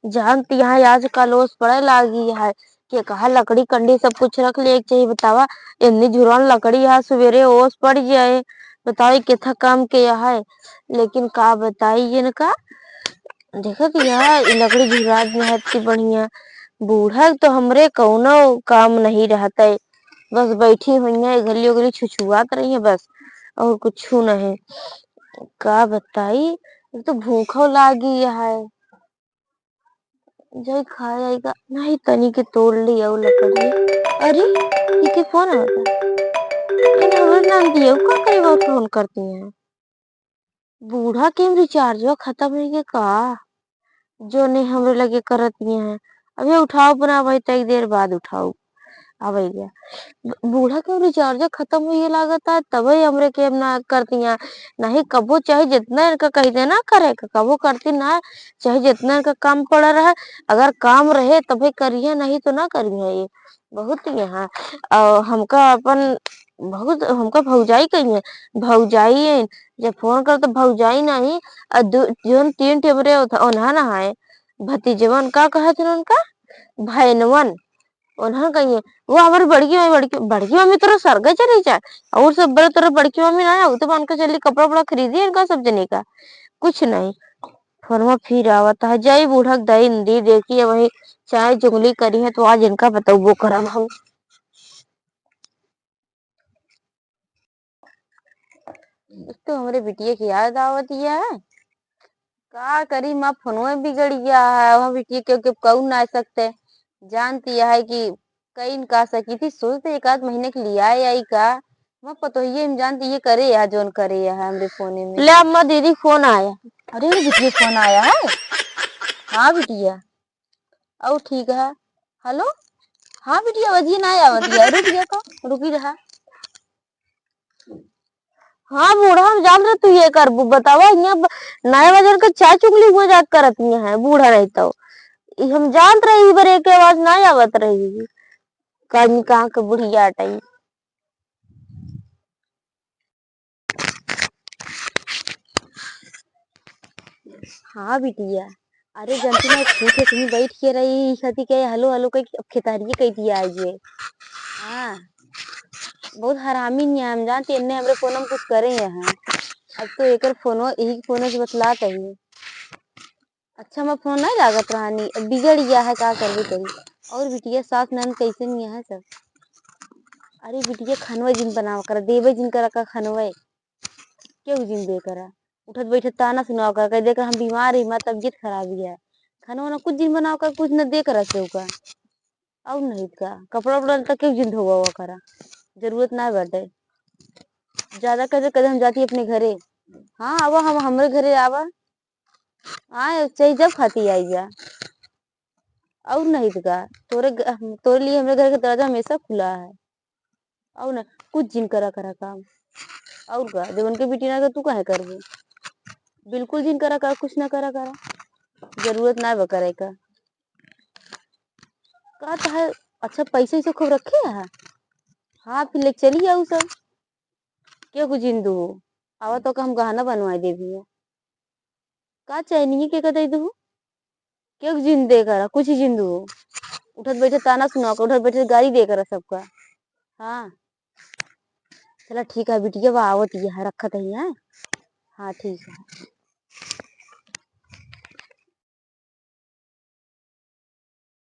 जानती यहाँ आज कल ओस पड़े लागी है कि कहा लकड़ी कंडी सब कुछ रख ले चाहिए बतावा। इतनी झुरन लकड़ी है सवेरे ओस पड़ जाए बताओ कितना काम के है। लेकिन का बताई इनका देखो कि यार लकड़ी झुरा में है इतनी बढ़िया। बूढ़ा तो हमरे कौनो काम नहीं रहता है। बस बैठी हुई है गली उगली छुछुआत रही है बस और कुछ नहीं। का बताई एक तो भूखो लागी है जो खाया आएगा नहीं तनी के तोड़ लिया वो लकड़ी। अरे ये के फोन आता इन हमरे नाम दियो का कई बार फोन करती हैं। बूढ़ा के रिचार्ज खत्म है के का जो नहीं हमरे लगे करती हैं। अभी उठाओ बना भाई तक देर बाद उठाओ अबे गया। बूढ़ा के रिचार्ज खत्म हुई लागत है तभी हमरे के ना करती हैं। नहीं कबो चाहे जितना इनका कह देना करे कबो करती ना चाहे जितना इनका काम पड़ा रहे। अगर काम रहे तभी करिए नहीं तो ना करिए ये बहुत यहाँ और हमका अपन बहुत हमका भौजाई कही है भौजाई है। जब फोन कर तो भौजाई नहीं जोन तीन टेबरे उन्हा ना है भतीजवन का कहे थे उनका भैनवन उन्हा कहिए वो हमारी बड़की मम्मी तरह सरगा चली जाए और सब बड़े तरह बड़की मम्मी ना है तो मान के चली कपड़ा वपड़ा खरीदी इनका सब जने का कुछ नहीं। फोनमा फिर आवता है जय बूढ़क दही दी देखिए वही चाहे जुगली करी है तो आज इनका बताओ वो करब हम। तो हमारे बिटिया की याद आवती है का करी माँ फोनवे बिगड़ गया है वह बिटिया क्योंकि कहू ना सकते जानती है कि कई का सकी थी सोचते एक आध महीने के लिए आए आई का मैं पतो ये हम जानती ये करे या जोन करे या है हमरे फोने में ले अम्मा दीदी फोन आया। अरे मेरी बिटिया फोन आया है। हाँ बिटिया और ठीक है हेलो हाँ बिटिया वजिए ना आया वजिया रुक जा का रुकी रहा। हाँ बूढ़ा हम जान रहे तू ये कर बतावा यहाँ नए वजन का चाय चुगली मजाक करती है बूढ़ा रहता हो हम जान रही बरे के आवाज ना आवत रही कहीं कहाँ के बुढ़िया टाई। हाँ बिटिया अरे जनती ना खेत है कहीं बैठ के रही सती के हलो हलो कहीं खेतारिये कही दिया आइए। हाँ बहुत हरामी नहीं है हम जानते इन्ने हमरे फोन में कुछ करे हैं। अब तो एक फोनो यही फोनो से बतलात है। अच्छा मैं फोन नहीं लागत रहानी बिगड़ गया है का करबे करी। और बिटिया सास ननद कैसे नहीं है सब। अरे बिटिया खनवे जिन बनाव कर देवे जिन करा का खनवे क्यों जिन दे करा उठत बैठत ताना सुनाव कर कह देकर हम बीमार ही माँ तबीयत खराब है खाना वाना कुछ दिन बनाव कर कुछ न दे करा से का और नहीं का कपड़ा उपड़ा तक क्यों जिन धोवा हुआ करा जरूरत ना बैठे ज्यादा कदे हम जाती अपने घरे। हाँ आवा हम हमारे घरे आवा हाँ चाहिए जब खाती आई जा और नहीं तो का तोरे लिए हमारे घर का दरवाजा हमेशा खुला है। और ना कुछ जिन करा करा काम और का जब उनके बेटी ना तू काहे करबो बिल्कुल जिन करा करा कुछ ना करा करा जरूरत ना बा करे का है। अच्छा पैसे से खूब रखे है। हाँ फिर ले चली आओ सब क्यों कुछ जिंदू हो आवा तो का हम गहना बनवाए दे भी है का चाहिए के का दे दू क्यों जिन दे करा कुछ ही जिंदू हो उठत बैठे ताना सुना कर उठत बैठे गाड़ी दे करा सबका। हाँ चला ठीक है बिटिया वो आवत है रखत है। हाँ ठीक है।